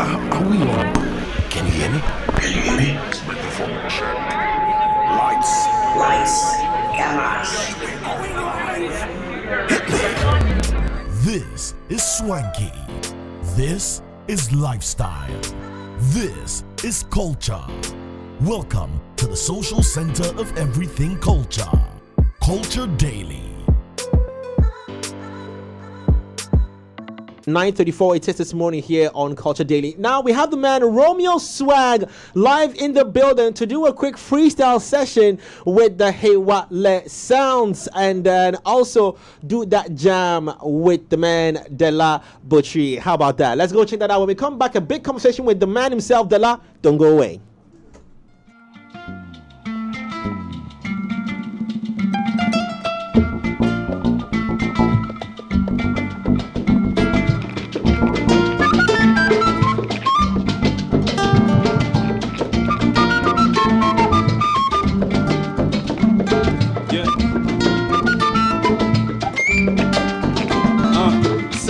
Are we on? Can you hear me? Can you hear me? Microphone check. Lights, cameras. Hit me. This is swanky. This is lifestyle. This is culture. Welcome to the social center of everything culture. Culture Daily. 9:34 it is this morning here on Culture Daily. Now we have the man Romeo Swagg live in the building to do a quick freestyle session with the Hewale Sounds and then also do that jam with the man Dela Botri. How about that? Let's go check that out. When we come back, a big conversation with the man himself, Dela. Don't go away.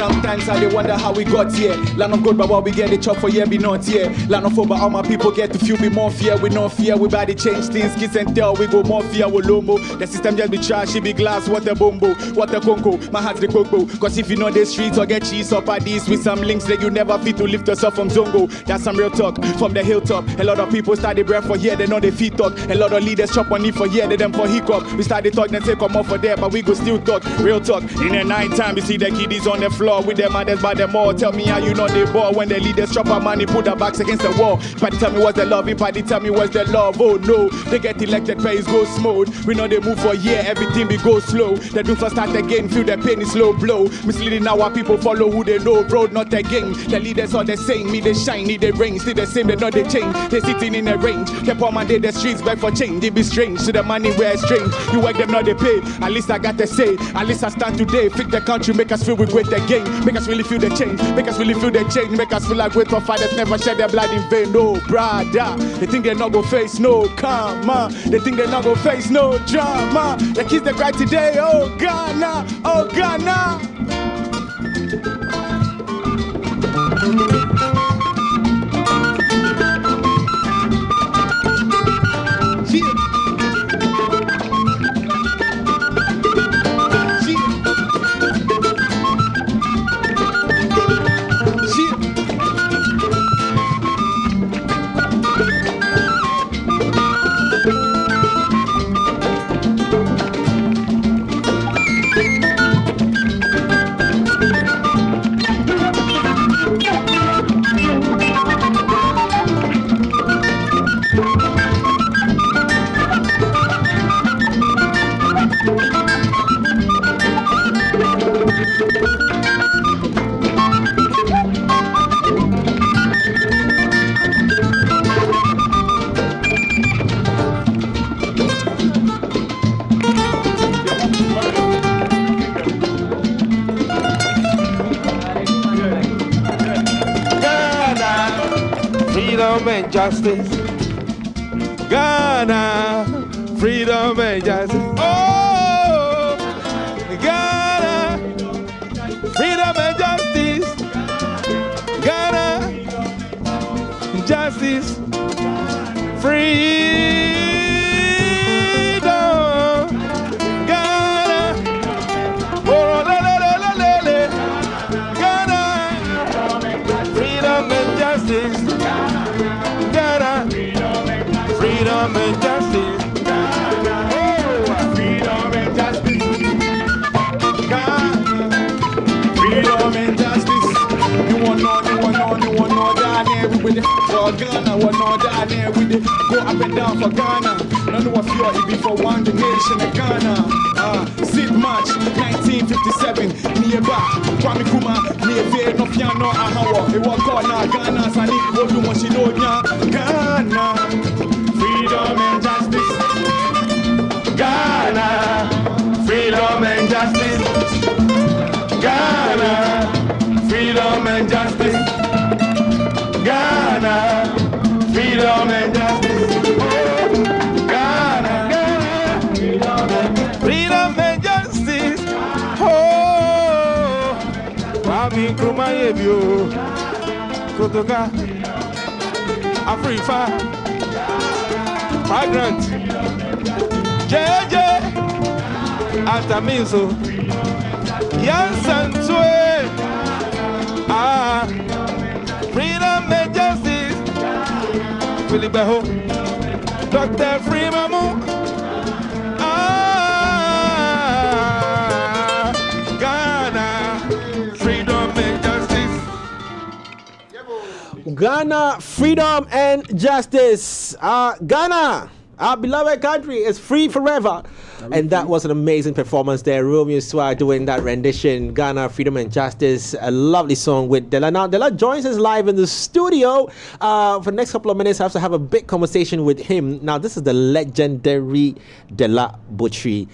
Sometimes I dey wonder how we got here. Land of God, but what we get the chop for year be not here. Land of hope, but all my people get to feel be more fear. We no fear, we body change things, kiss and tell. We go more fear, we lomo. The system just be trash, it be glass, water bombo, water conco. My heart's the cocoa. Cause if you know the streets or get cheese up at these with some links that you never fit to lift yourself from Zongo. That's some real talk from the hilltop. A lot of people start the breath for here, they know they feet talk. A lot of leaders chop on it for here, they them for hiccup. We start the talk, then say come off for there, but we go still talk. Real talk. In the night time, you see the kiddies on the floor with their mothers by them all. Tell me how you know they ball when the leaders chop our money, put their backs against the wall. Party tell me what's the love, party tell me what's the love. Oh no, they get elected, praise go smooth. We know they move for a year, everything be go slow. They do for start again, feel the pain is slow blow. Misleading now our people follow who they know, road not again. The leaders are the same, me they shine, need they rain, still the same, they know they change. They sitting in a range, the poor man they the streets back for change. They be strange, to the money we're strange. You work them not they pay, at least I got to say. At least I stand today, fix the country, make us feel we great again. Make us really feel the change, make us really feel the change, make us feel like great fathers never shed their blood in vain. No brother, they think they not go face no karma, they think they not go face no drama. The kids they cry today, oh Ghana, oh Ghana. Freedom and justice. Ghana, freedom and justice. Oh, Ghana, freedom and justice. Ghana, justice, freedom. Ghana, oh, la, la, la, la, la, la. Ghana, freedom and justice. Freedom and justice. Oh, freedom and justice. Freedom and justice. You want no down there with it. For Ghana, want no down there with it. Go up and down for Ghana. None of you it be for one the nation of Ghana. Sid March 1957. Nearby, Kwame Kuma, near Viet no piano, Ahawa. It was called Ghana, Sani, Wodu Moshinonia, Ghana. Freedom and justice. Ghana, freedom and justice. Ghana, freedom and justice. Ghana, freedom and justice. Ghana, Ghana, freedom and justice. Oh, Kwame Nkrumah, Protoga, Afrifa, Migrant, JJ, Atamiso, Yansan Sue, Freedom and Justice, Philip Beho, Dr. Freemamu, Ghana, Freedom and Justice. Ghana, freedom and justice. Ghana, our beloved country, is free forever. And that was an amazing performance there. Romeo Swagg doing that rendition, Ghana, Freedom and Justice. A lovely song with Dela. Now, Dela joins us live in the studio. For the next couple of minutes, I have to have a big conversation with him. Now, this is the legendary Dela Botri.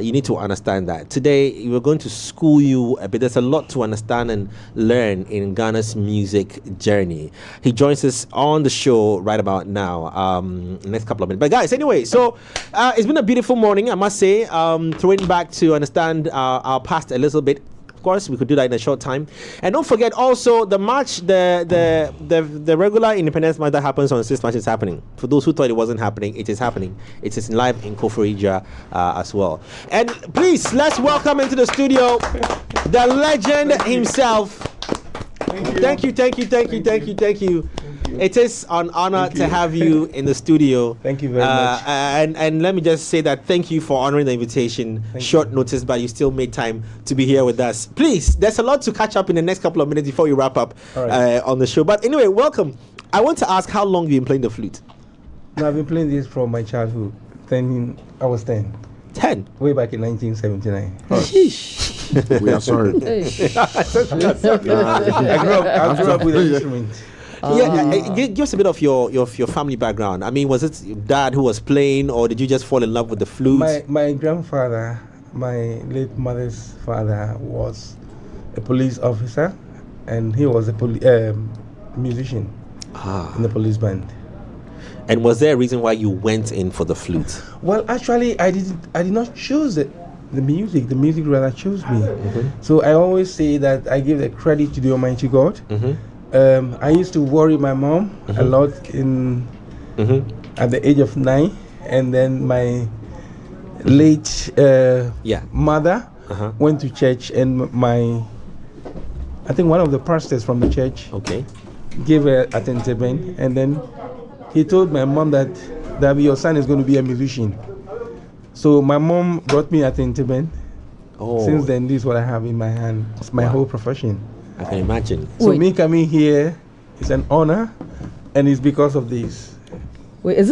You need to understand that. Today, we're going to school you a bit. There's a lot to understand and learn in Ghana's music journey. He joins us on the show right about now, next couple of minutes. But guys, anyway, so it's been a beautiful morning, I must say. Throwing back to understand our past a little bit. Of course, we could do that in a short time. And don't forget also the march, the regular Independence March that happens on 6th March is happening. For those who thought it wasn't happening, it is happening. It is live in Koforidua as well. And please, let's welcome into the studio the legend himself. Thank you. It is an honor to have you in the studio. Thank you very much. And let me just say that thank you for honoring the invitation. Short notice, but you still made time to be here with us. Please, there's a lot to catch up in the next couple of minutes before we wrap up on the show. But anyway, welcome. I want to ask how long you've been playing the flute? No, I've been playing this from my childhood. I was 10. 10? Way back in 1979. Sheesh. We are sorry. I grew up with an instrument. Give us a bit of your family background. I mean, was it your dad who was playing, or did you just fall in love with the flute? My grandfather, my late mother's father, was a police officer, and he was a musician in the police band. And was there a reason why you went in for the flute? Well, actually, I did not choose it. The music rather chose me. So I always say that I give the credit to the Almighty God. I used to worry my mom a lot at the age of 9, and then my late mother went to church, and I think one of the pastors from the church gave her attendment, and then he told my mom that your son is going to be a musician. So my mom brought me attendment. Since then, this is what I have in my hand. It's my whole profession. I can imagine. So me coming here is an honor, and it's because of this. Wait, are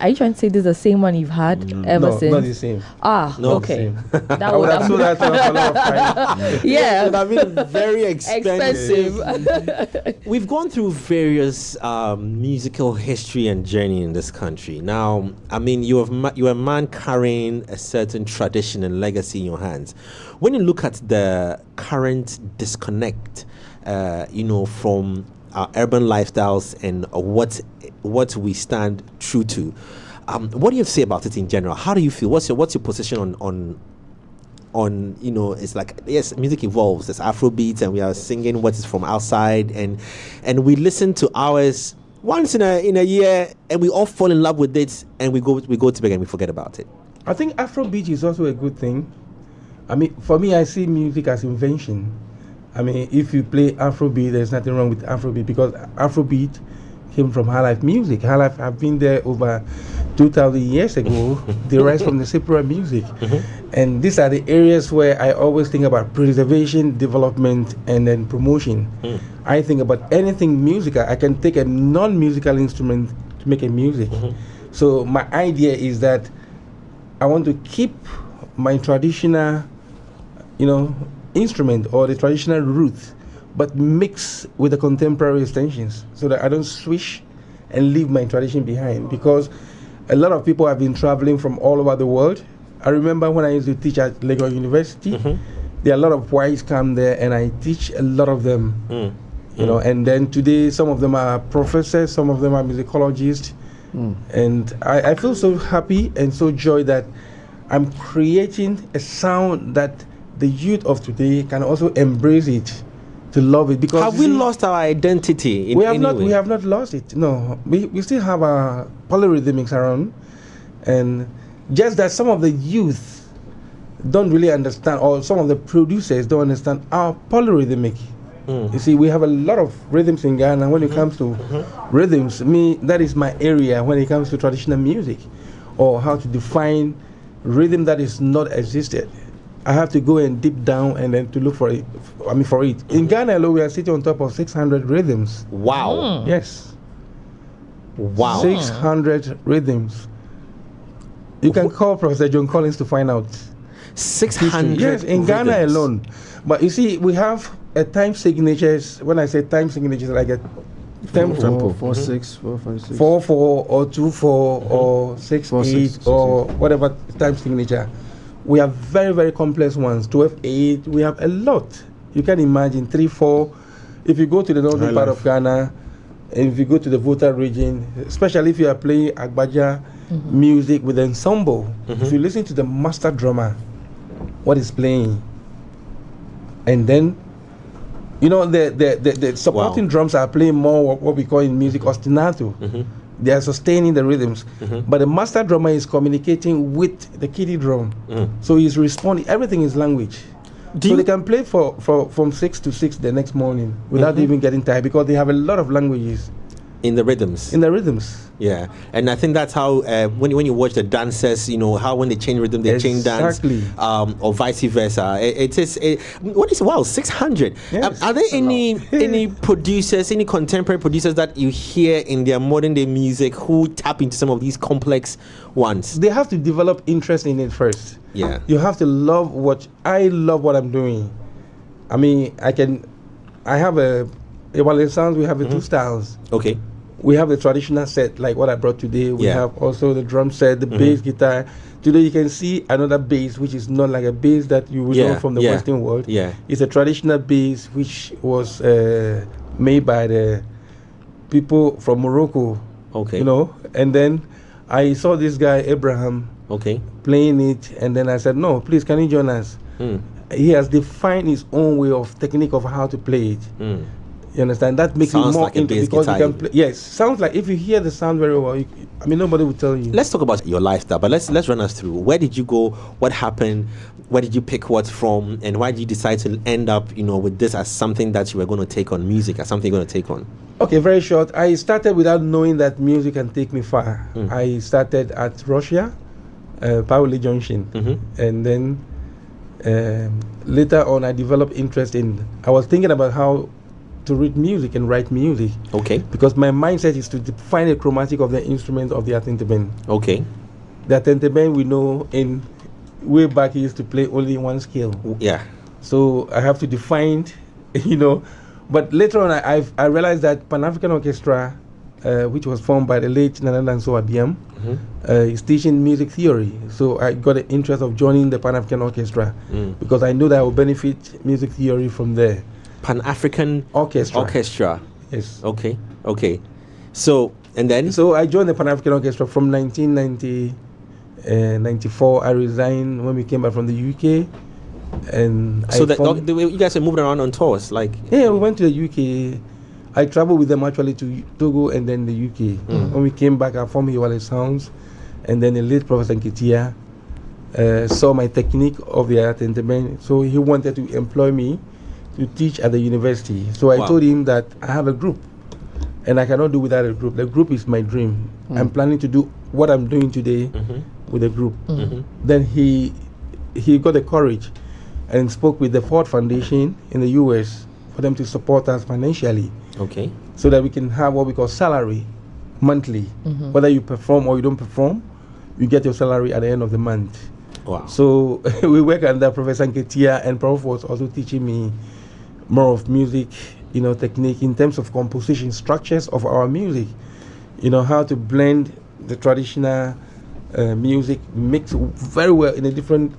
you trying to say this is the same one you've had ever since? No, not the same. Okay. That would have sold that for a lot of time. Yeah, it would have been very expensive. We've gone through various musical history and journey in this country. Now, I mean, you're a man carrying a certain tradition and legacy in your hands. When you look at the current disconnect, from our urban lifestyles and what we stand true to, what do you have to say about it in general? How do you feel? What's your position on it's like, yes, music evolves. There's Afro beats, and we are singing what is from outside, and we listen to ours once in a year, and we all fall in love with it, and we go to bed and we forget about it. I think Afrobeat is also a good thing. I mean, for me, I see music as invention. I mean, if you play Afrobeat, there's nothing wrong with Afrobeat, because Afrobeat came from high life music. High life have been there over 2,000 years ago. They rise from the separate music. And these are the areas where I always think about preservation, development, and then promotion. I think about anything musical. I can take a non-musical instrument to make a music. So my idea is that I want to keep my traditional, instrument or the traditional roots, but mix with the contemporary extensions, so that I don't switch and leave my tradition behind. Because a lot of people have been traveling from all over the world. I remember when I used to teach at Lagos University, there are a lot of whites come there, and I teach a lot of them. And then today some of them are professors, some of them are musicologists, and I feel so happy and so joy that I'm creating a sound that the youth of today can also embrace it, to love it. Because have we lost our identity in we have any not way? we have not lost it. No, we still have our polyrhythmics around, and just that some of the youth don't really understand, or some of the producers don't understand our polyrhythmic. You see, we have a lot of rhythms in Ghana. When it comes to rhythms, that is my area when it comes to traditional music, or how to define rhythm that is not existed. I have to go and deep down and then to look for it. In Ghana alone, we are sitting on top of 600 rhythms. Wow. Yes. Wow. 600 rhythms. You can call Professor John Collins to find out. 600. Yes, in Ghana rhythms. alone. But you see, we have a time signatures. When I say time signatures, like a tempo. 4 6 4 5 6 4 4 or 2 4 or 6 4, 8 6, or whatever time signature. We have very, very complex ones. 12 8. We have a lot. You can imagine 3 4. If you go to the northern part of Ghana, and if you go to the Volta region, especially if you are playing Agbaja music with ensemble, if you listen to the master drummer, what is playing, and then the supporting drums are playing more what we call in music ostinato. They are sustaining the rhythms, but the master drummer is communicating with the kiddie drum, so he's responding. Everything is language. So they can play from 6 to 6 the next morning without even getting tired, because they have a lot of languages in the rhythms. Yeah, and I think that's how when you watch the dancers, how when they change rhythm, they change dance, or vice versa. What is 600? Yes, are there any producers, any contemporary producers that you hear in their modern day music who tap into some of these complex ones? They have to develop interest in it first. Yeah, you have to love what I'm doing. I mean, I have a Hewale Sounds. We have the two styles. Okay. We have the traditional set, like what I brought today. We have also the drum set, the bass guitar. Today you can see another bass, which is not like a bass that you would know from the Western world. Yeah. It's a traditional bass which was made by the people from Morocco. Okay. And then I saw this guy, Abraham, playing it, and then I said, no, please, can you join us? He has defined his own way of technique of how to play it. You understand? That makes sounds it more like a bass because guitar. you can play. Yes, sounds like, if you hear the sound very well, nobody will tell you. Let's talk about your lifestyle, but let's run us through. Where did you go? What happened? Where did you pick what from? And why did you decide to end up, with this as something that you were going to take on, music as something you're going to take on? Okay, very short. I started without knowing that music can take me far. I started at Russia, Paoli Junction, and then later on I developed interest I was thinking about how to read music and write music. Okay. Because my mindset is to define the chromatic of the instrument of the atenteben. Okay. The atenteben, we know way back he used to play only one scale. Yeah. So I have to define, But later on I realized that Pan-African Orchestra, which was formed by the late Nana Danso Abiam, is teaching music theory. So I got an interest of joining the Pan-African Orchestra because I know that I will benefit music theory from there. Pan-African Orchestra. Yes. Okay. So, and then? So I joined the Pan-African Orchestra from 1994. I resigned when we came back from the UK. And so you guys are moving around on tours? Yeah, we went to the UK. I traveled with them actually to Togo and then the UK. When we came back, I formed Hewale Sounds. And then the late Professor Nketia saw my technique of the atenteben. So he wanted to employ me to teach at the university. So I told him that I have a group and I cannot do without a group. The group is my dream. I'm planning to do what I'm doing today with a group. Then he got the courage and spoke with the Ford Foundation in the US for them to support us financially. Okay. So that we can have what we call salary monthly. Whether you perform or you don't perform, you get your salary at the end of the month. Wow. So we work under Professor Nketia, and Prof was also teaching me more of music, technique in terms of composition structures of our music. How to blend the traditional music, mix very well in a different,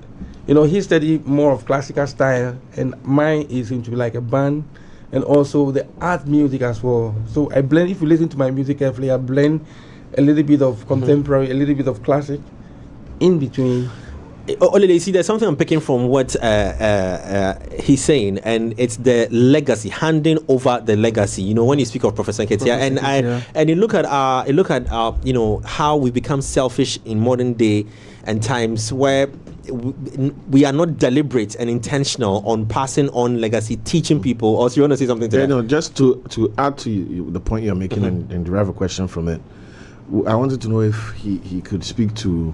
he studied more of classical style, and mine is into like a band, and also the art music as well. So I blend, if you listen to my music carefully, I blend a little bit of contemporary, a little bit of classic in between. Olele, see, there's something I'm picking from what he's saying, and it's the legacy, handing over the legacy. You know, when you speak of Professor Nketia, and you look at you know, how we become selfish in modern day and times where we are not deliberate and intentional on passing on legacy, teaching people. Or so you want to say something to that? No, just to add to the point you're making and derive a question from it. I wanted to know if he could speak to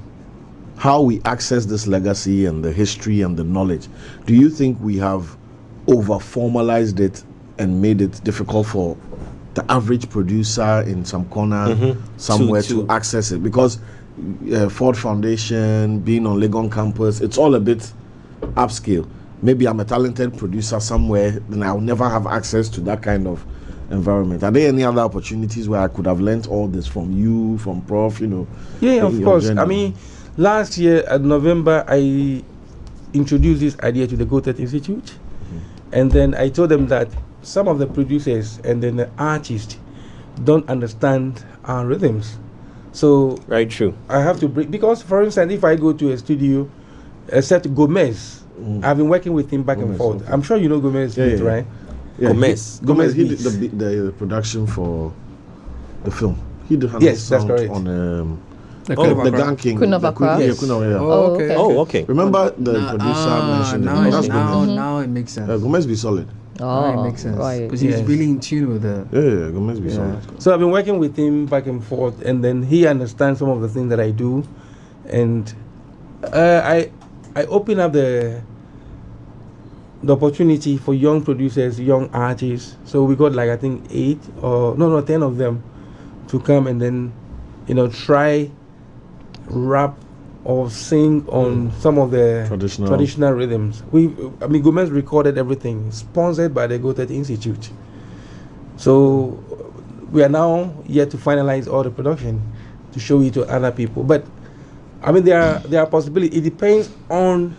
how we access this legacy and the history and the knowledge. Do you think we have over-formalized it and made it difficult for the average producer in some corner somewhere to access it? Because Ford Foundation, being on Legon campus, it's all a bit upscale. Maybe I'm a talented producer somewhere, then I'll never have access to that kind of environment. Are there any other opportunities where I could have learned all this from you, from Prof, you know? Yeah, of course. Journey? I mean, last year in November, I introduced this idea to the Goethe Institute, and then I told them that some of the producers and then the artists don't understand our rhythms. So right, true. I have to break, because for instance, if I go to a studio, except Gomez, I've been working with him back and forth. Okay. I'm sure you know Gomez, right? Yeah, Gomez he did the production for the film. He did that's correct. On the Gang King. Queen of Accra. Oh, okay. Remember the producer mentioned now it makes sense. Gomez be solid. It makes sense because he's really in tune with the. Yeah, Gomez be solid. So I've been working with him back and forth, and then he understands some of the things that I do, and I open up the opportunity for young producers, young artists. So we got like I think 10 of them to come and then, you know, try rap or sing on some of the traditional rhythms. Gomez recorded everything, sponsored by the Goethe Institute. So we are now yet to finalize all the production to show it to other people. But I mean, there are possibilities. It depends on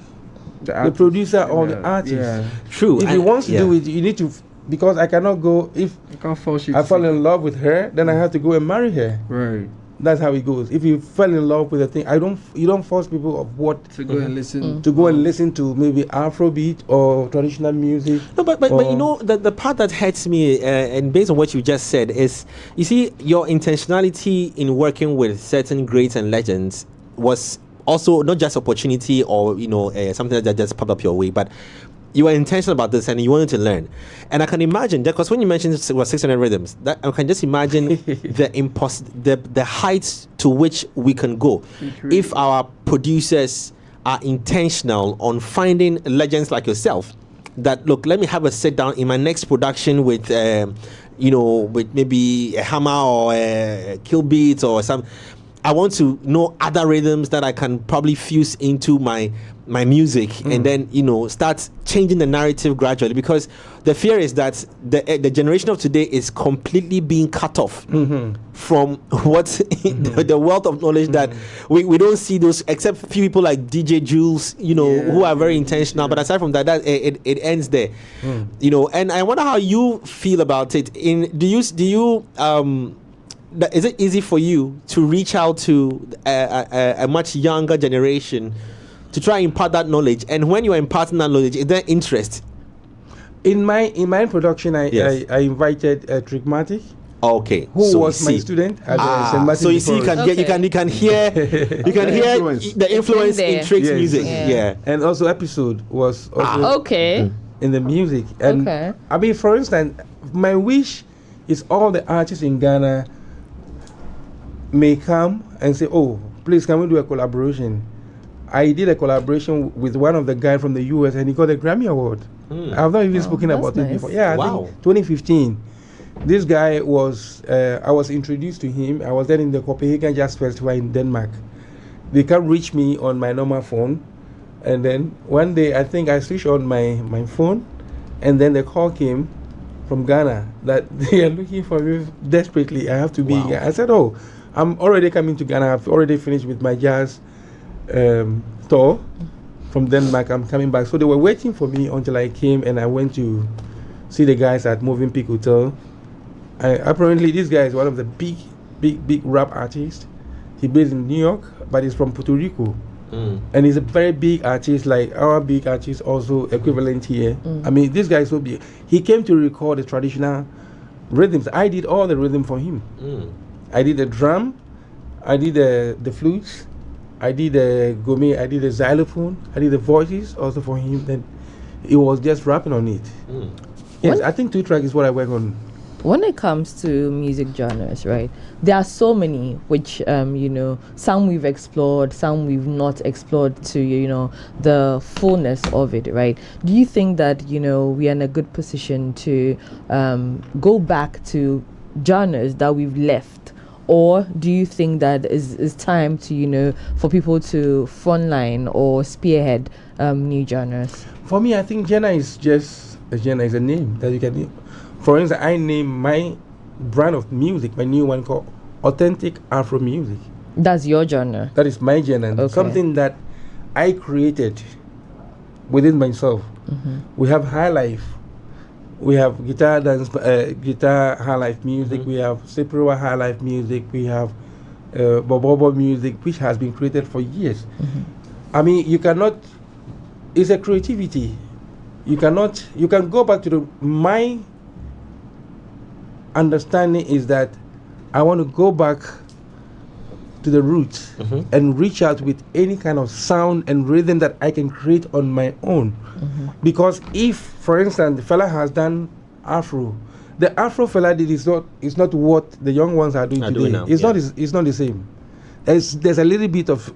the producer or the artist. Yeah. True. If he wants to do it, you need to, because I cannot go, if can't force you I fall in love with her, then I have to go and marry her. Right. That's how it goes. If you fell in love with a thing, you don't force people of what to go and listen to go and listen to maybe Afrobeat or traditional music. No, but you know, the part that hurts me, and based on what you just said, is, you see, your intentionality in working with certain greats and legends was also not just opportunity or, you know, something that just popped up your way, but you were intentional about this and you wanted to learn. And I can imagine that, because when you mentioned it was 600 rhythms, that I can just imagine the heights to which we can go if our producers are intentional on finding legends like yourself. That, look, let me have a sit down in my next production with with maybe a hammer or a kill beat or some. I want to know other rhythms that I can probably fuse into my music, and then, you know, start changing the narrative gradually, because the fear is that the generation of today is completely being cut off from what the wealth of knowledge that we don't see those, except a few people like DJ Jules, you know, who are very intentional. But aside from that, it ends there, you know. And I wonder how you feel about it. Is it easy for you to reach out to a much younger generation to try and impart that knowledge? And when you are imparting that knowledge, is there interest? In my production, I invited Trickmatic. Okay, who was my student at St. Martin. So you see, you can hear the influence in Trick's music. Yeah. And also Episode was also in the music. And I mean, for instance, my wish is all the artists in Ghana may come and say, oh, please, can we do a collaboration? I did a collaboration with one of the guys from the US, and he got a Grammy Award. I've not even spoken about it before. Yeah, I think 2015. This guy was, I was introduced to him. I was then in the Copenhagen Jazz Festival in Denmark. They can't reach me on my normal phone. And then one day, I think I switched on my phone, and then the call came from Ghana that they are looking for me desperately. I have to be here. I said, oh, I'm already coming to Ghana. I've already finished with my jazz tour from Denmark. I'm coming back. So they were waiting for me until I came, and I went to see the guys at Moving Peak Hotel. Apparently, this guy is one of the big rap artists. He's based in New York, but he's from Puerto Rico. And he's a very big artist, like our big artist, also equivalent here. I mean, this guy is so big. He came to record the traditional rhythms. I did all the rhythm for him. I did the drum, I did the flutes, I did the gome, I did the xylophone, I did the voices also for him. Then he was just rapping on it. Yes, I think 2 tracks is what I work on. When it comes to music genres, right, there are so many which, some we've explored, some we've not explored to, the fullness of it, right? Do you think that, we are in a good position to go back to genres that we've left? Or do you think that it's time to, for people to frontline or spearhead new genres? For me, I think genre is just a genre, is a name that you can name. For instance, I name my brand of music, my new one called Authentic Afro Music. That's your genre? That is my genre. Okay. Something that I created within myself. We have high life. We have guitar dance, guitar high life music. We have Seperewa high life music. We have Bobobo music, which has been created for years. I mean, you cannot, it's a creativity. You can go back to my understanding is that I want to go back to the roots and reach out with any kind of sound and rhythm that I can create on my own. Because if, for instance, the fella has done Afro, the Afro fella did is not what the young ones are doing today. Now, it's not the same. There's a little bit of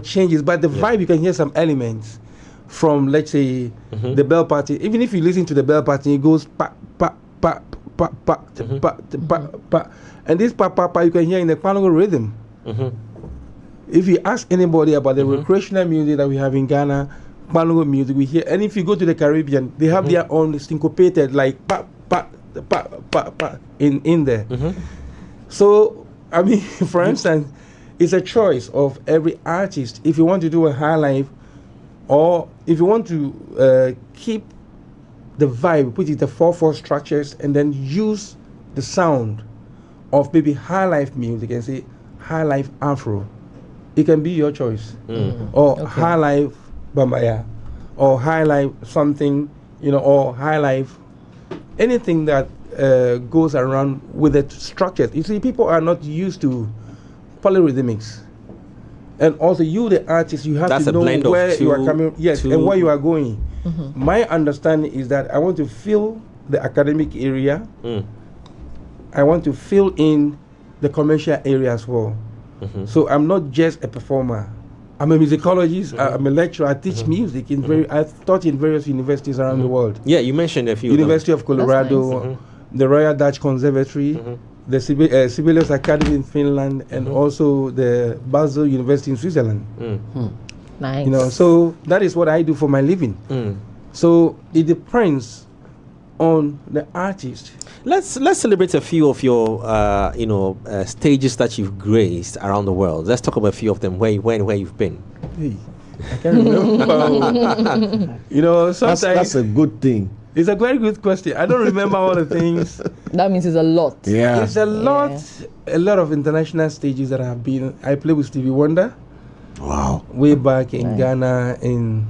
changes, but the vibe, you can hear some elements from, let's say, the bell party. Even if you listen to the bell party, it goes pa pa pa pa pa pa pa pa, and this pa pa pa you can hear in the Kwango rhythm. If you ask anybody about the recreational music that we have in Ghana, Kwango music we hear, and if you go to the Caribbean, they have their own syncopated like pa pa pa pa pa in there. So I mean, for instance, it's a choice of every artist. If you want to do a high life, or if you want to keep the vibe, put it the 4/4 structures, and then use the sound of maybe high life music and say high life Afro, it can be your choice. Or high life Bambaya, or high life something, or high life anything that goes around with the structures. You see, people are not used to polyrhythmics. And also, you, the artist, you have to know where you are coming, and where you are going. My understanding is that I want to fill the academic area. I want to fill in the commercial area as well. So I'm not just a performer. I'm a musicologist. I'm a lecturer. I teach music in I've taught in various universities around the world. Yeah, you mentioned a few. University of Colorado, the Royal Dutch Conservatory, the Sibelius Academy in Finland, and also the Basel University in Switzerland. Nice. So that is what I do for my living. So it depends on the artist. Let's celebrate a few of your stages that you've graced around the world. Let's talk about a few of them. Where you've been. Hey, I can't remember. Sometimes that's a good thing. It's a very good question. I don't remember all the things. That means it's a lot. Yeah. It's a lot. A lot of international stages that I have been. I played with Stevie Wonder. Wow. Way back in Ghana in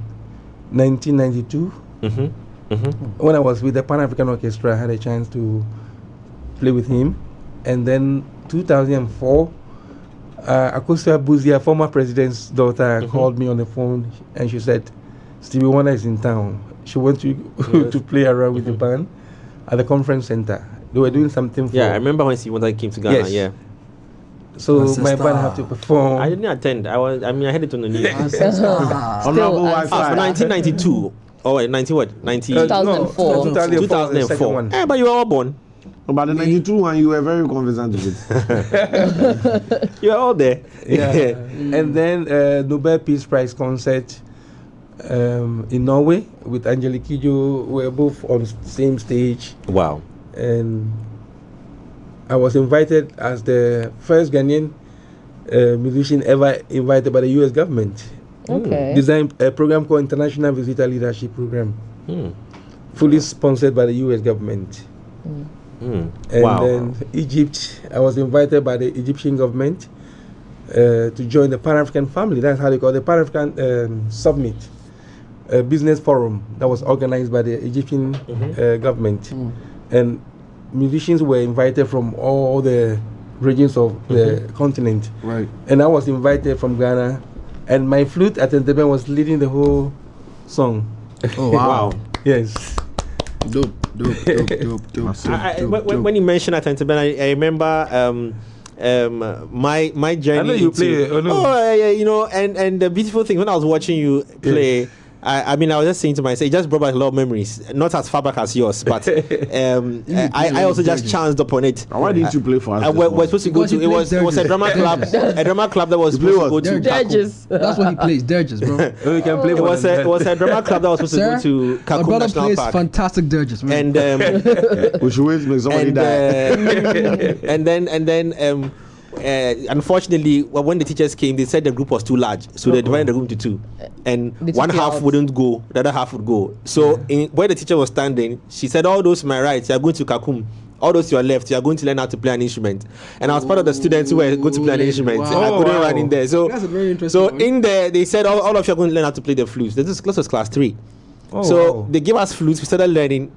1992. When I was with the Pan African Orchestra, I had a chance to play with him. And then 2004, Akosua Buzia, former president's daughter, called me on the phone and she said, Stevie Wonder is in town. She wants you to play around with the band at the conference center. They were doing something for... Yeah, I remember when Stevie Wonder came to Ghana, So my band had to perform. I didn't attend. I heard it on the news. Honorable Wi-Fi. 1992. Oh, wait, 90 what? 2004. 2004. But you were all born. About the 92 one, you were very conversant with it. You were all there. Yeah. And then Nobel Peace Prize concert in Norway with Angelique Kidjo. We were both on the same stage. Wow. And I was invited as the first Ghanaian musician ever invited by the U.S. government. Designed a program called International Visitor Leadership Program, fully sponsored by the U.S. government. And then Egypt, I was invited by the Egyptian government to join the Pan-African family. That's how they call it, the Pan-African Summit, business forum that was organized by the Egyptian government. And musicians were invited from all the regions of the continent. Right. And I was invited from Ghana, and my flute at Entebbe was leading the whole song. Oh, wow. Yes. Dope. When you mentioned at Entebbe, I remember my journey. I know you play. And the beautiful thing when I was watching you play. I mean, I was just saying to myself, it just brought back a lot of memories. Not as far back as yours, but I also just chanced upon it. And why didn't you play for us? We're supposed to go to. It was a drama club. A drama club that was supposed to go to. Dirges. That's what he plays. Dirges, bro. You can play. It was a drama club that was supposed to go to My Kakum brother National plays Park. fantastic dirges, man. And We should wait make somebody die. and then unfortunately, when the teachers came, they said the group was too large, so they divided the room to two, and one half wouldn't go, the other half would go. So where the teacher was standing, she said, "All those to my right, you are going to Kakum. All those to your left, you are going to learn how to play an instrument." And I was part of the students who were going to play an instrument. Wow. I couldn't run in there. So That's a very interesting one. in there, they said, all of you are going to learn how to play the flutes. This was class 3. They gave us flutes. We started learning.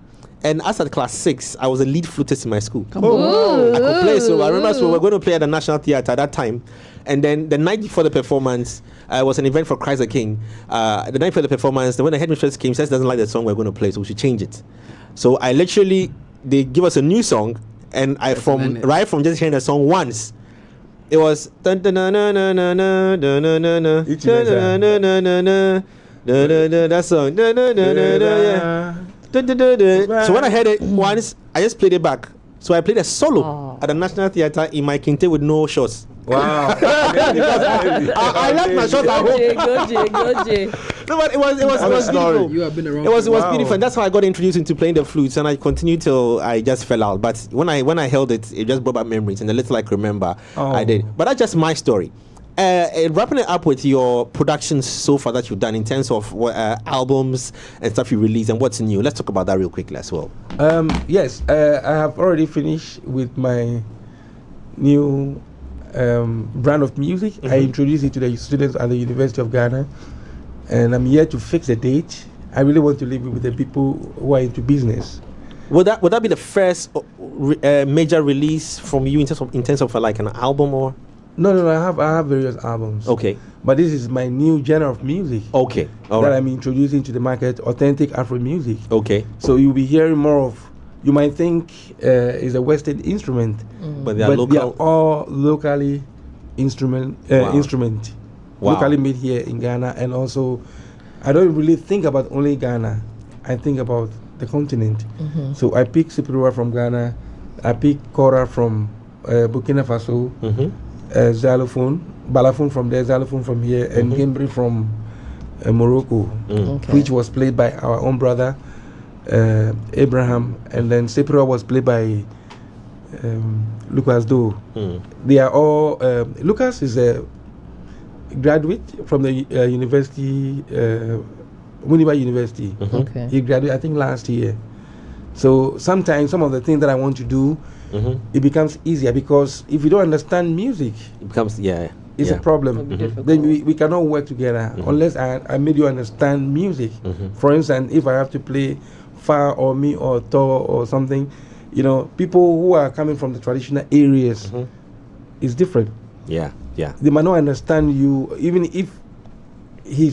And as at class 6, I was a lead flutist in my school. I could play. So I remember we were going to play at the National Theatre at that time. And then the night before the performance was an event for Christ the King. The night before the performance, when the headmistress came, says doesn't like the song we're going to play, so we should change it. So I literally, they give us a new song, and right from just hearing the song once, it was that song. So when I heard it once, I just played it back. So I played a solo at the National Theatre in my kinte with no shots. Wow. I left my shots at home. Go Jay. No, but it was beautiful. You have been around. It was Wow. beautiful. And that's how I got introduced into playing the flutes, and I continued till I just fell out. But when I held it, it just brought back memories, and the little I could remember, I did. But that's just my story. Wrapping it up with your productions so far that you've done in terms of albums and stuff you release and what's new. Let's talk about that real quickly as well. Yes, I have already finished with my new brand of music. I introduced it to the students at the University of Ghana, and I'm here to fix the date. I really want to leave it with the people who are into business. Would that be the first major release from you in terms of like an album or? No, I have various albums. Okay. But this is my new genre of music. Okay. All that right. I'm introducing to the market, authentic Afro music. Okay. So you'll be hearing more of. You might think it's a Western instrument, But they are local. they are all locally instrument, locally made here in Ghana. And also, I don't really think about only Ghana. I think about the continent. So I pick Sipirua from Ghana. I pick Kora from Burkina Faso. Xylophone, balafon from there, xylophone from here, and Gimbri from Morocco, which was played by our own brother Abraham, and then Sepra was played by Lucas Do. They are all Lucas is a graduate from the university, Muniba University. He graduated, I think, last year. So sometimes some of the things that I want to do, it becomes easier, because if you don't understand music, It becomes it's a problem. Then we cannot work together unless I made you understand music. For instance, if I have to play Fa or Mi or To or something, people who are coming from the traditional areas, it's different. Yeah. They might not understand you, even if he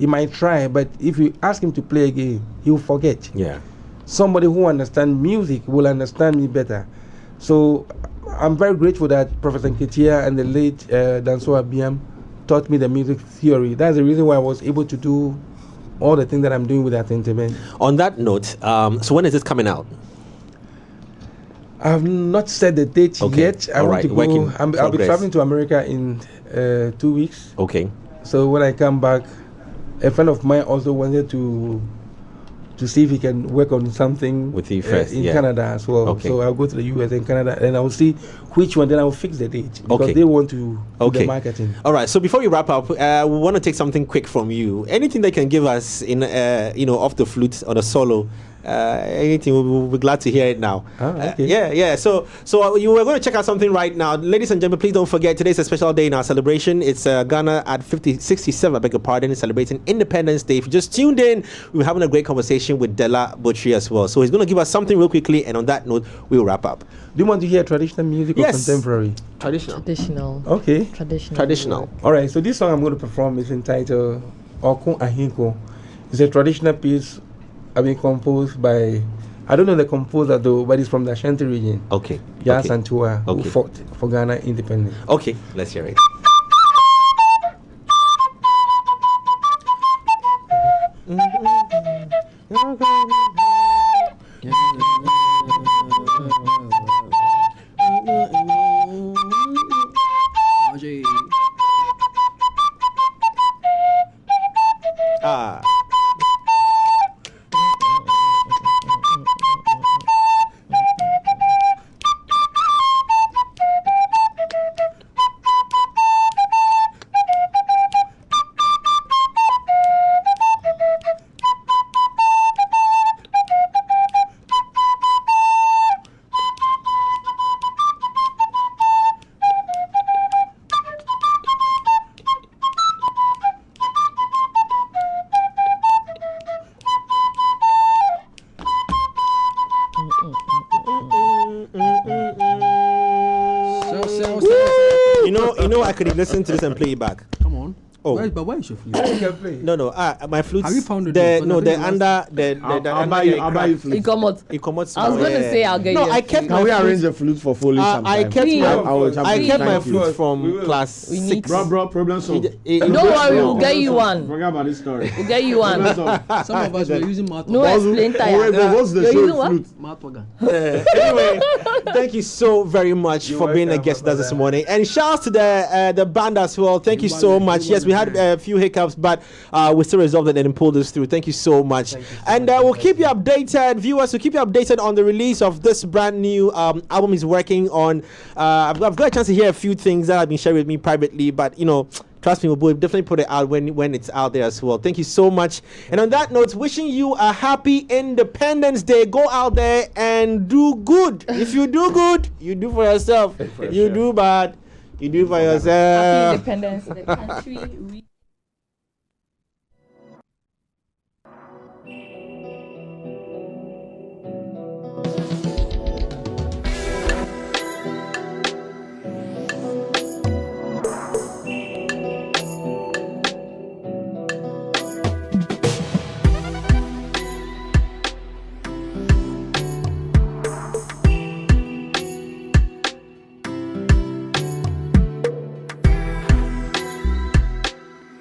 might try, but if you ask him to play again, he will forget. Yeah. Somebody who understands music will understand me better. So I'm very grateful that Professor Nketia and the late Danso Abiam taught me the music theory. That's the reason why I was able to do all the things that I'm doing with that instrument. On that note, so when is this coming out? I have not set the date yet. I want to go. I'll be traveling to America in 2 weeks. Okay. So when I come back, a friend of mine also wanted to see if he can work on something with you first in Canada as well. Okay. So I'll go to the US and Canada, and I will see which one. Then I will fix the date, because they want to do the marketing. All right. So before we wrap up, we want to take something quick from you. Anything that can give us in off the flute or the solo anything, we'll be glad to hear it now. Okay. Yeah. So you were going to check out something right now. Ladies and gentlemen, please don't forget, today's a special day in our celebration. It's Ghana at 67, I beg your pardon, celebrating Independence Day. If you just tuned in, we were having a great conversation with Dela Botri as well. So he's going to give us something real quickly, and on that note, we'll wrap up. Do you want to hear traditional music or contemporary? Traditional. Okay. Traditional. All right, so this song I'm going to perform is entitled Okun Ahinko. It's a traditional piece been composed by, I don't know the composer though, but it's from the Ashanti region. Okay. Yas Antua, who fought for Ghana independence. Okay, let's hear it. You know, I could listen to this and play it back. Come on. Oh, but why is your flute? No, my flute. Have you found it? I'll buy you flute. It come out. I was going to say I'll get you. No, I kept Can my we flute. arrange a flute for Foley sometime? I kept my Thank you. flute from class 6. Bro, problem solved. Don't worry, we'll get you one. Forget about this story. We'll get you one. Some of us were using mouth No explain Wait, tire. what's the You're show using what? flute? mouth organ. Anyway, thank you so very much for being a guest with us this morning, and shouts to the band as well. Thank you so much. Yes, we had a few hiccups, but we still resolved it and pulled this through. Thank you so much. And we'll keep you updated, viewers. We'll keep you updated on the release of this brand new album he's working on. I've got a chance to hear a few things that have been shared with me privately, but trust me, we'll definitely put it out when it's out there as well. Thank you so much. And on that note, wishing you a happy Independence Day. Go out there and do good. If you do good, you do for yourself. You do bad, you do for yourself. Happy Independence, the country.